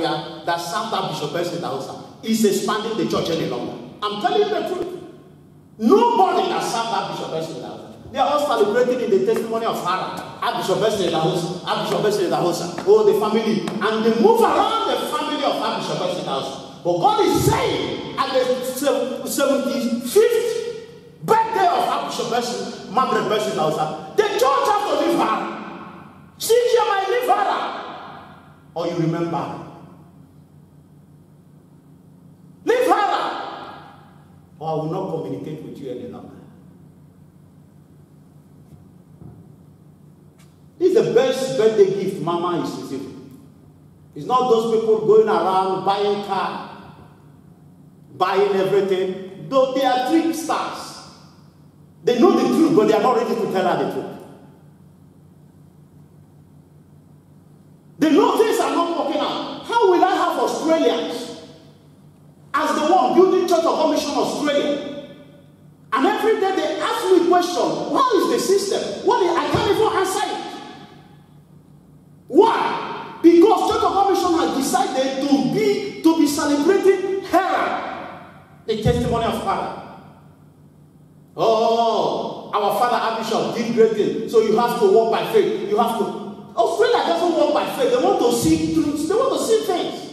that served that Bishop Benson Idahosa is expanding the church any longer. I'm telling you the truth. Nobody that served that Bishop Benson Idahosa. They are all celebrating in the testimony of Hara, Bishop Benson Idahosa, Bishop Benson Idahosa, oh, the family, and they move around the family of Bishop Benson Idahosa. But God is saying at the 75th birthday of Bishop Benson, Margaret Benson Idahosa, the church has to leave Hara. Cynthia might leave Hara. Or you remember. Leave Hara. Or I will not communicate with you any longer. This is the best birthday gift Mama is receiving. It's not those people going around buying car, buying everything. Though they are tricksters. They know the truth, but they are not ready to tell her the truth. They know things are not working out. How will I have Australians as the one building Church of God Mission Australia? And every day they ask me a question. What is the system? I can't even answer it. Why? Because Church of God Mission has decided to be celebrating Hera, the testimony of Hera. Oh, our father Abishai did great things. So you have to walk by faith. You have to. Australia doesn't walk by faith. They want to see truths. They want to see things.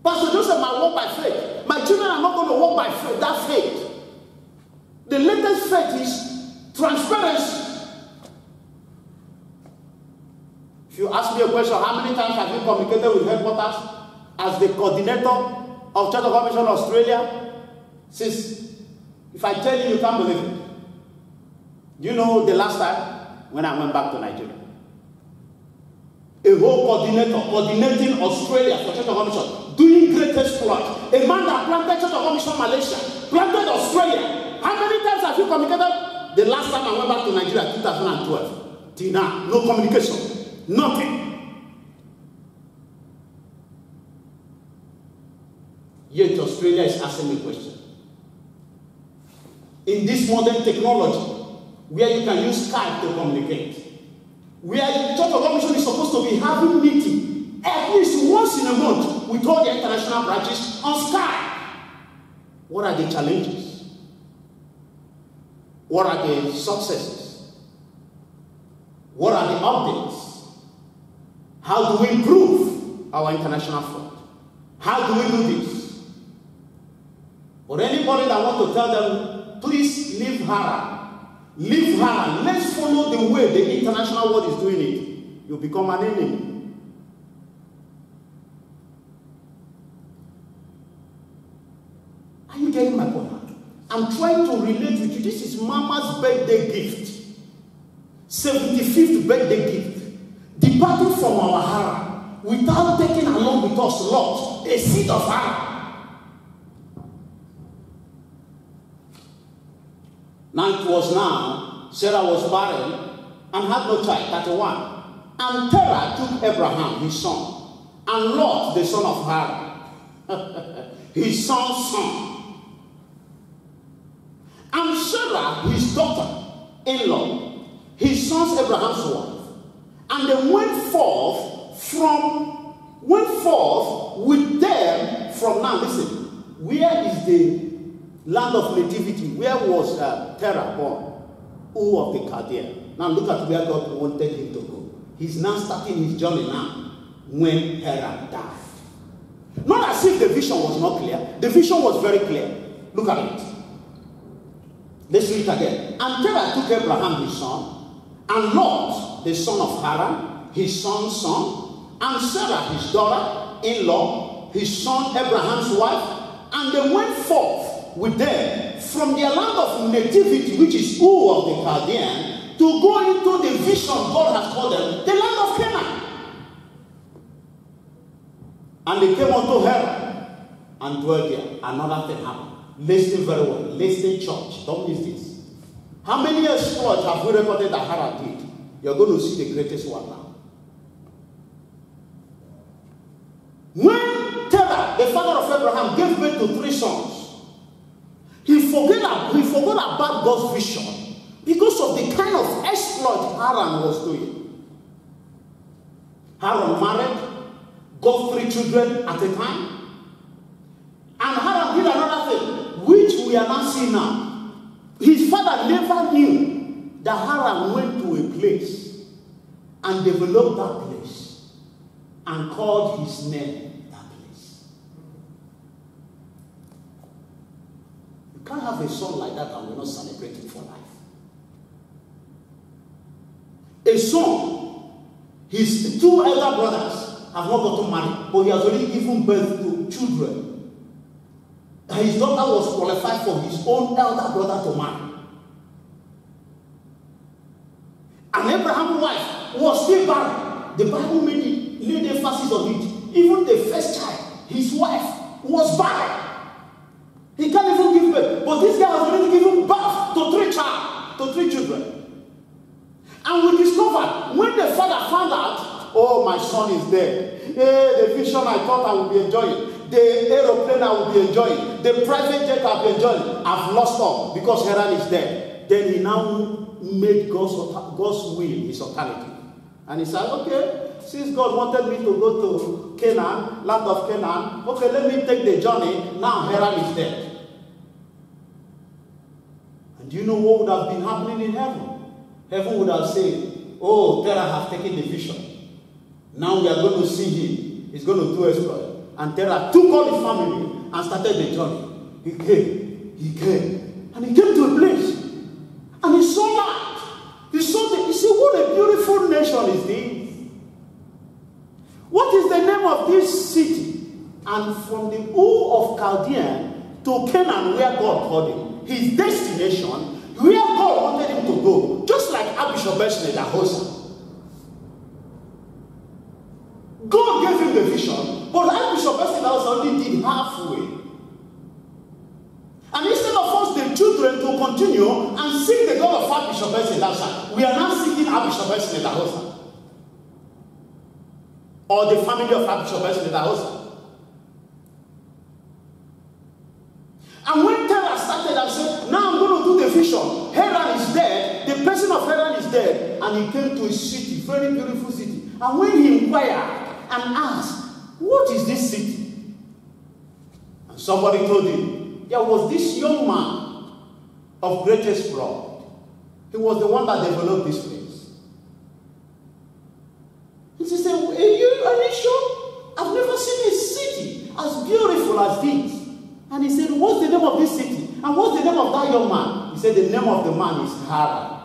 Pastor Joseph might walk by faith. My children are not going to walk by faith. That faith. The latest faith is transparency. If you ask me a question, how many times have you communicated with headquarters as the coordinator of Church of God Mission Australia? Since, if I tell you, you can't believe it. You know the last time when I went back to Nigeria? A whole coordinator coordinating Australia for Church of God Mission, doing great exploits. A man that planted Church of God Mission Malaysia, planted Australia. How many times have you communicated? The last time I went back to Nigeria, 2012. Till now, no communication, nothing. Yet Australia is asking me a question. In this modern technology, where you can use Skype to communicate, where the Church of God Mission is supposed to be having meeting at least once in a month with all the international branches on Skype. What are the challenges? What are the successes? What are the updates? How do we improve our international front? How do we do this? For anybody that wants to tell them, please leave Hara. Leave Hara. Let's follow the way the international world is doing it. You become an enemy. Are you getting my point? I'm trying to relate with you. This is Mama's birthday gift. 75th birthday gift. Departing from our Hara without taking along with us Lot, a seed of Hara. Now it was now, Sarah was barren and had no child, 31. And Terah took Abraham, his son, and Lot, the son of Haran, his son's son. And Sarah, his daughter-in-law, his son's Abraham's wife. And they went forth with them from now. Listen, where is the land of nativity? Where was Terah born? Ur of the Chaldean. Now look at where God wanted him to go. He's now starting his journey now when Terah died. Not as if the vision was not clear. The vision was very clear. Look at it. Let's read it again. And Terah took Abraham his son, and Lot, the son of Haran, his son's son, and Sarah his daughter-in-law, his son Abraham's wife, and they went forth with them from their land of nativity, which is Ur of the Chaldean, to go into the vision God has called them, the land of Canaan. And they came unto Haran and dwelt there. Another thing happened. Listen very well. Listen, church. Don't miss this. How many exploits have we recorded that Haran did? You're going to see the greatest one now. When Terah, the father of Abraham, gave birth to 3 sons, he forgot about God's vision because of the kind of exploit Haran was doing. Haran married, got 3 children at a time. And Haran did another thing, which we are not seeing now. His father never knew that Haran went to a place and developed that place and called his name that place. You can't have a son like that and we're not celebrating for life. A son, his 2 elder brothers have not gotten married, but he has already given birth to children. His daughter was qualified for his own elder brother to marry. And Abraham's wife was still barren. The Bible laid emphasis on it. Even the first child, his wife, was barren. He can't even give birth. But this guy has already given birth to 3 children. And we discovered when the father found out, oh, my son is dead. Hey, the vision I thought I would be enjoying. The aeroplane I will be enjoying. The private jet I will be enjoying. I've lost all because Haran is dead. Then he now made God's will his alternative. And he said, okay, since God wanted me to go to Canaan, land of Canaan, okay, let me take the journey. Now Haran is dead. And do you know what would have been happening in heaven? Heaven would have said, oh, Terah has taken the vision. Now we are going to see him. He's going to do exploit. And Terah took all his family and started the journey. He came. And he came to a place. And he saw that. He said, what a beautiful nation is this. What is the name of this city? And from the Ur of Chaldean to Canaan, where God called him, his destination, where God wanted him to go, just like Abishobesne Dahosa. God gave him the vision, but Abishobesne Dahosa only did halfway. And instead of us, the children, to continue and seek the God of Abishobesne Dahosa, we are now seeking Abishobesne Dahosa. Or the family of Abishobesne Dahosa. And when Terah started and said, now I'm going to do the vision, Haran is dead, the person of Haran is dead, and he came to a city, very beautiful city. And when he inquired and asked, what is this city? And somebody told him, there was this young man of greatest blood. He was the one that developed this place. And he said, are you sure? I've never seen a city as beautiful as this. And he said, what's the name of this city? And what's the name of that young man? He said, the name of the man is Haran.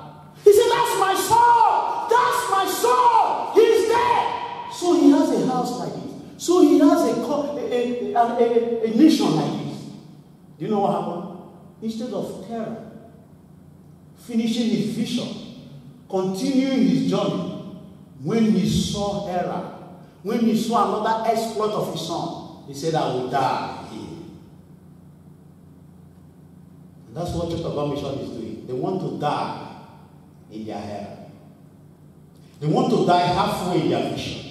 He said, that's my son! That's my son! He's there! So he has a house like this. So he has a nation like this. Do you know what happened? Instead of Terah finishing his vision, continuing his journey, when he saw Haran, when he saw another exploit of his son, he said, I will die here. And that's what Church of God Mission is doing. They want to die in their hair. They want to die halfway in their vision.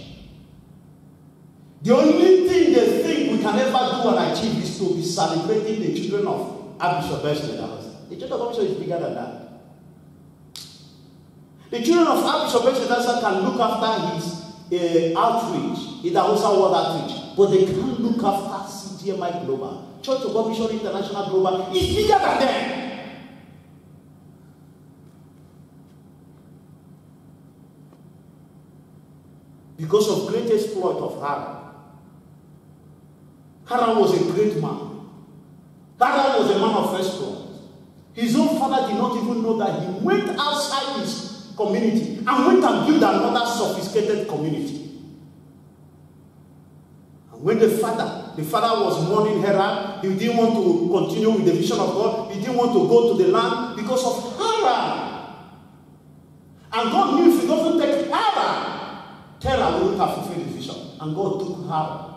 The only thing they think we can ever do and achieve is to be celebrating the children of Abishobesne Dahosa. The Church of God Mission is bigger than that. The children of Abishobesne Dahosa can look after his outreach, the Dahosa World Outreach, but they can't look after CGMI Global. Church of God Mission International Global is bigger than them. Because of great exploit of Haran. Haran was a great man. Haran was a man of exploit. His own father did not even know that he went outside his community and went and built another sophisticated community. And when the father was mourning Haran, he didn't want to continue with the vision of God. He didn't want to go to the land because of Haran. And God knew if he doesn't take Haran, Terah wouldn't have fulfilled his vision. And God took Haran.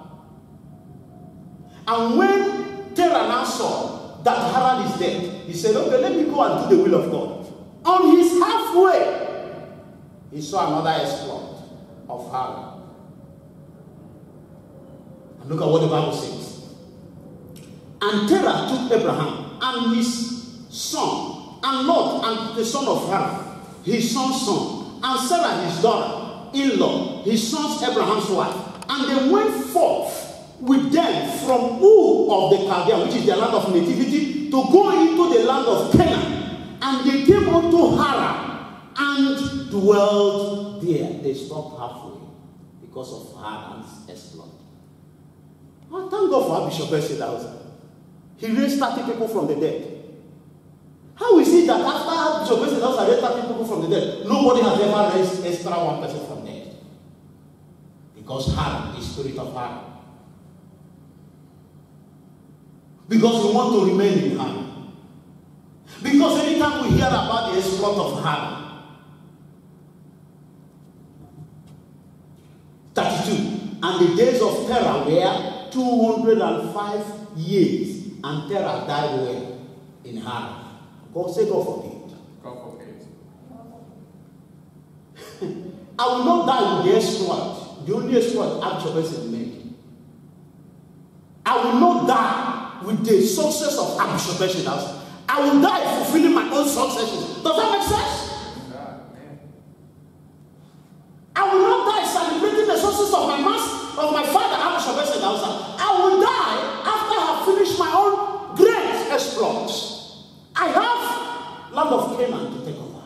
And when Terah now saw that Haran is dead, he said, okay, let me go and do the will of God. On his halfway, he saw another exploit of Haran. And look at what the Bible says. And Terah took Abraham and his son, and Lot, and the son of Haran, his son's son, and Sarah his daughter-in-law, his son's Abraham's wife, And they went forth with them from Ur of the Chaldeans, which is the land of nativity, to go into the land of Canaan. And they came unto Haran and dwelled there. They stopped halfway because of Haran's exploit. Oh, thank God for Bishop Esed. He raised 30 people from the dead. How is it that after Bishop Esed raised 30 people from the dead, nobody has ever raised extra one person from the dead? Because Haran, the spirit of Haran. Because we want to remain in Haran. Because anytime we hear about the exploit of Haran, 32, and the days of Terah were 205 years, and Terah died where? In Haran. God say, God forbid. God forbid. I will not die with the exploit, the only exploit Archbishop Esed made. I will not die with the success of Archbishop Esed. I will die fulfilling my own successes. Does that make sense? I will not die celebrating the success of my master, of my father, Archbishop Esed. I will die after I have finished my own great exploits. I have land of Canaan to take over.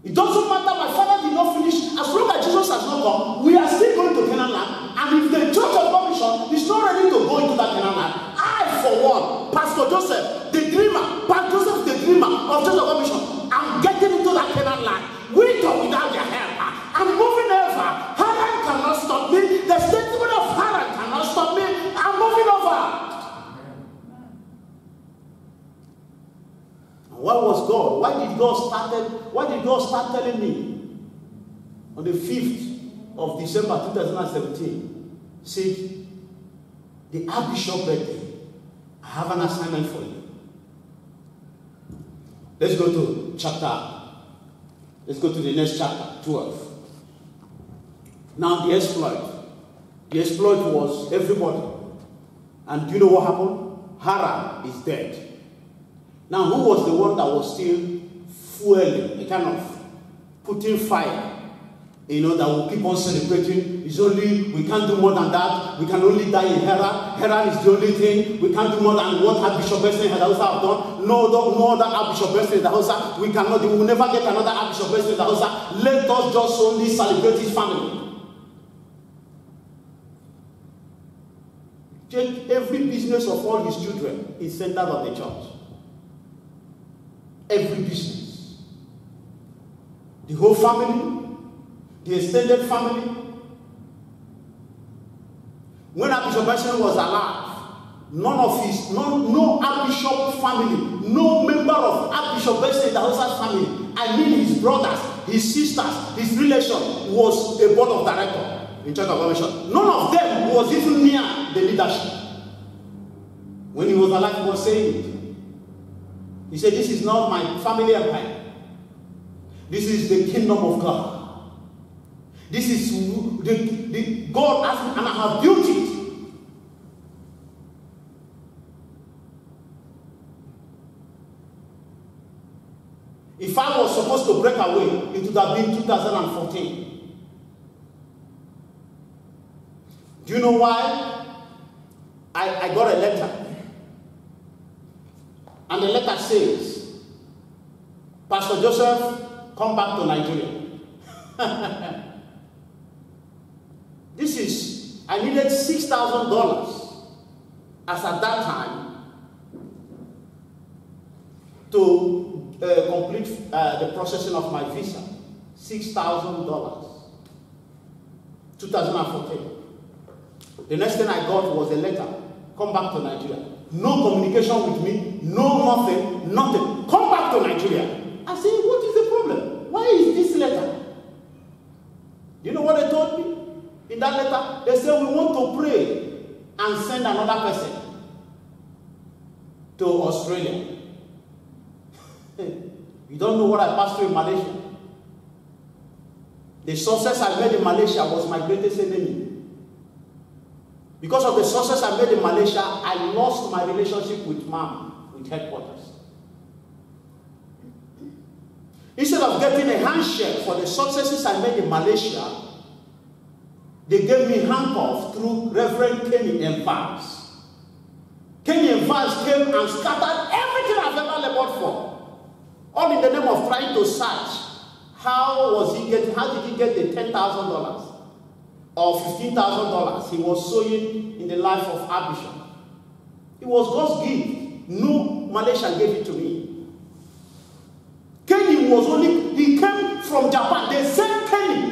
It doesn't matter, my father did not finish. As long as Jesus has not come, we are still going to Canaan land. And if the Church of God Mission is not ready to go into that Canaan land, I, for one, Pastor Joseph, the dreamer, Pastor Joseph, the dreamer of Church of God Mission, I'm getting into that Canaan land, with or without their help. I'm moving over. Haran cannot stop me. The statement of Haran cannot stop me. I'm moving over. What was God? Why did God start telling me on the 5th of December 2017? Said, the Archbishop birthday, I have an assignment for you. Let's go to the next chapter, 12. Now the exploit. The exploit was everybody. And do you know what happened? Haran is dead. Now, who was the one that was still fueling, a kind of putting fire? You know, that will keep on celebrating. It's only, we can't do more than that. We can only die in Haran. Haran is the only thing. We can't do more than what Archbishop Esed had also have done. No other Archbishop Esed had also. We will never get another Archbishop Esed had also. Let us just only celebrate his family. Take every business of all his children is centered on the church. Every business. The whole family, the extended family. When Archbishop Esed was alive, no Archbishop family, no member of Archbishop Esed's family, I mean his brothers, his sisters, his relation, was a board of directors in Church of God Mission. None of them was even near the leadership. When he was alive, he was saying it. He said, this is not my family empire. This is the kingdom of God. This is the God asked me, and I have built it. If I was supposed to break away, it would have been 2014. Do you know why? I got a letter. And the letter says, Pastor Joseph, come back to Nigeria. I needed $6,000 as at that time to complete the processing of my visa. $6,000. 2014. The next thing I got was a letter. Come back to Nigeria. No communication with me, nothing. Come back to Nigeria. I said, what is the problem? Why is this letter? You know what they told me? In that letter, they said, we want to pray and send another person to Australia. You don't know what I passed through in Malaysia. The success I made in Malaysia was my greatest enemy. Because of the success I made in Malaysia, I lost my relationship with MAM, with headquarters. Instead of getting a handshake for the successes I made in Malaysia, They gave me handcuffs through Reverend Kenny and Vance. Kenny and Vance came and scattered everything I've ever labored for. All in the name of trying to search. How did he get the $10,000 or $15,000 he was sowing in the life of Abishai? It was God's gift. No Malaysian gave it to me. Kenny he came from Japan. They sent Kenny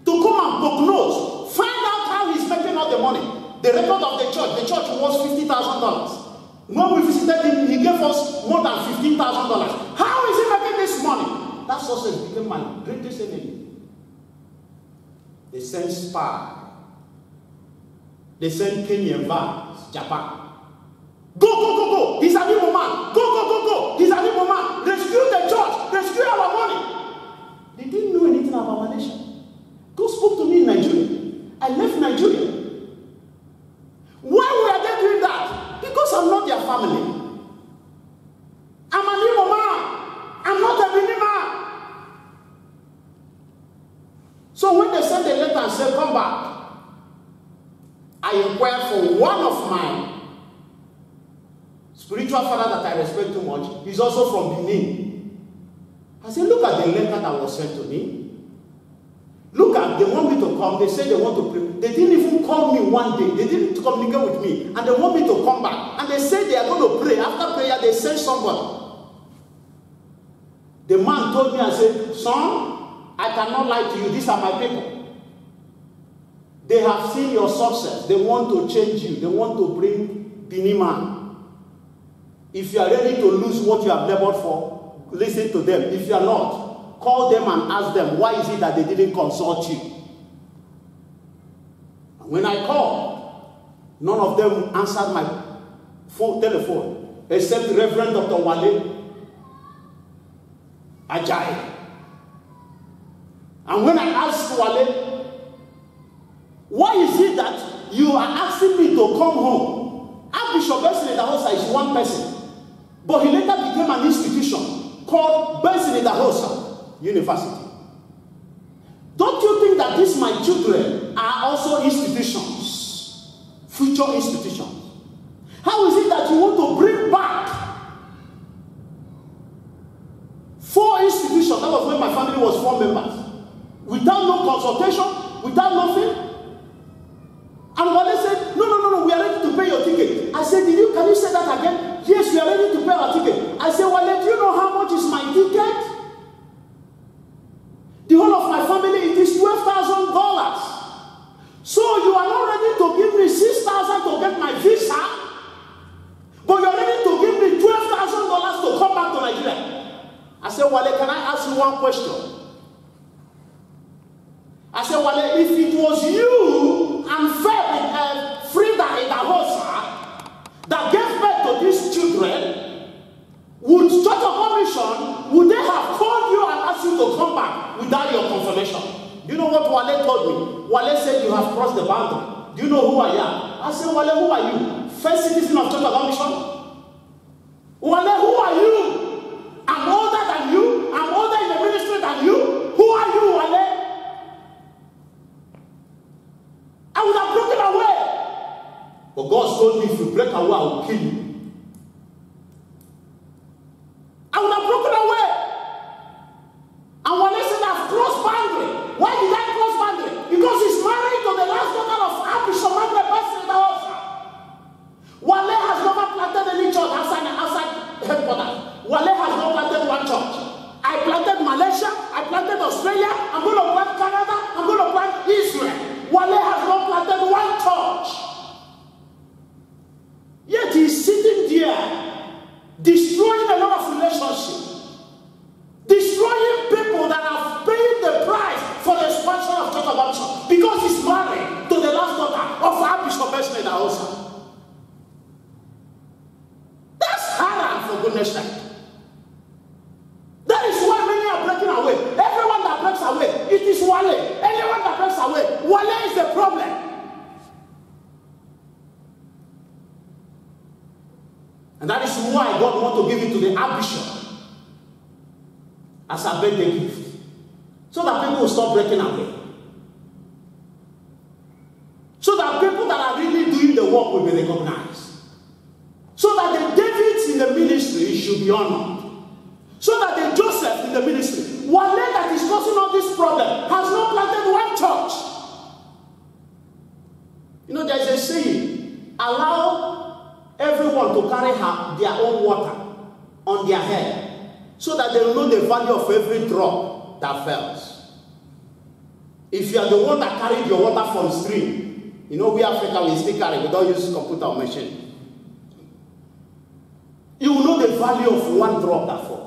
to come and poke nose, find out how he's making all the money. The record of the church was $50,000. When we visited him, he gave us more than $15,000. How is he making this money? That success became my greatest enemy. They sent spy. They sent Kenny and Vance, Japan. Go. He's an evil man. Go. He's an evil man. Rescue the church. Rescue our money. They didn't know anything about Malaysia. God spoke to me in Nigeria. I left Nigeria. Why were they doing that? Because I'm not their family. I'm an evil man. I'm not a believer. So when they sent a letter and said, come back, I inquired for one of my spiritual father that I respect too much. He's also from Benin. I said, look at the letter that was sent to me. Look at, they want me to come. They said they want to pray. They didn't even call me one day. They didn't communicate with me. And they want me to come back. And they said they are going to pray. After prayer, they send someone. The man told me, I said, son, I cannot lie to you. These are my people. They have seen your success. They want to change you. They want to bring Benin man. If you are ready to lose what you have labored for, listen to them. If you are not, call them and ask them, why is it that they didn't consult you? And when I called, none of them answered my telephone, except Reverend Dr. Wale Ajayi. And when I asked Wale, why is it that you are asking me to come home? Archbishop Benson Idahosa is one person, but he later became an institution called Benson Idahosa University. Don't you think that these my children are also institutions, future institutions? How is it that you want to bring back 4 institutions? That was when my family was 4 members. Without no consultation, without nothing. And Wale said, no, we are ready to pay your ticket. I said, can you say that again? Yes, we are ready to pay our ticket. I said, Wale, do you know how much is my ticket? The whole of my family, it is $12,000. So you are not ready to give me $6,000 to get my visa, but you are ready to give me $12,000 to come back to Nigeria. I said, Wale, can I ask you one question? I said, Wale, if it was you and Frida Idahosa that gave birth to these children, would Church of Commission, would they have called you and asked you to come back without your confirmation? Do you know what Wale told me? Wale said, you have crossed the boundary. Do you know who I am? I said, Wale, who are you? First citizen of Church of Commission? Wale, who are you? I'm older than you. I'm older in the ministry than you. Who are you, Wale? I would have broken away. But God told me, if you break away, I will kill you. I would have broken away. And when they said I've crossed boundary, why did I cross boundary? Because he's married to the last daughter of Archbishop Magna Benson Idahosa. Wale has never planted any church outside headquarters. Wale has not planted one church. I planted Malaysia, I planted Australia, I'm going to plant Canada, I'm going to plant Israel. Wale has not planted one church. Yet he's sitting there destroying a lot of relationships, destroying people that have paid the price for the expansion of Church of Action because he's married to the last daughter of Archbishop Benson Idahosa. That's haram, for goodness sake. That is why many are breaking away. Everyone that breaks away, it is Wale. Anyone that breaks away, Wale is the problem. And that is why God wants to give it to the Archbishop as a birthday gift. So that people will stop breaking away. work will be recognized. So that the Davids in the ministry should be honored. So that the Joseph in the ministry, Wale that is causing all this problem, has not planted one church. You know, there is a saying, allow everyone to carry their own water on their head, so that they will know the value of every drop that falls. If you are the one that carried your water from stream, you know, we Africa, we still carry, we don't use computer or machine. You will know the value of one drop that falls.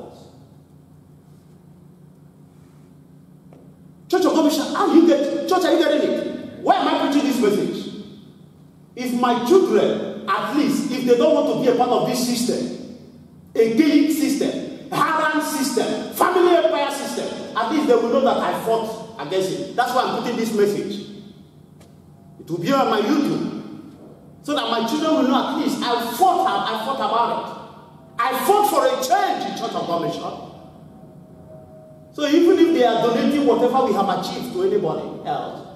Church of God, church, are you getting it? Why am I preaching this message? If my children, at least, if they don't want to be a part of this system, a gay system, Haran system, family empire system, at least they will know that I fought against it. That's why I'm putting this message. It will be on my YouTube, so that my children will know at least I fought about it. I fought for a change in Church of God Mission. So even if they are donating whatever we have achieved to anybody else,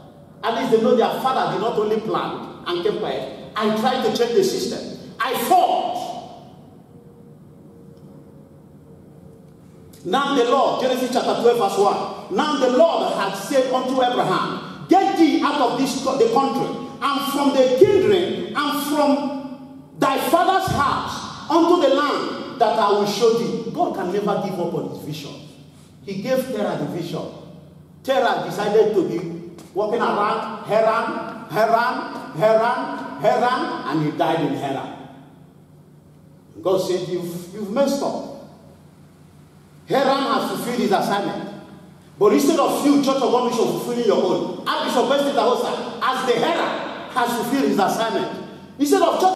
at least they know their father did not only plant and keep quiet. I tried to change the system. I fought. Now the Lord, Genesis chapter 12 verse 1. Now the Lord had said unto Abraham, get thee out of the country, and from the kindred, and from thy father's house, unto the land that I will show thee. God can never give up on his vision. He gave Terah the vision. Terah decided to be walking around Haran, and he died in Haran. God said, you've messed up. Haran has fulfilled his assignment. But instead of you, Church of God Mission, fulfilling your own, Archbishop Wesley Dahosa, as the Haran, has fulfilled his assignment. Instead of Church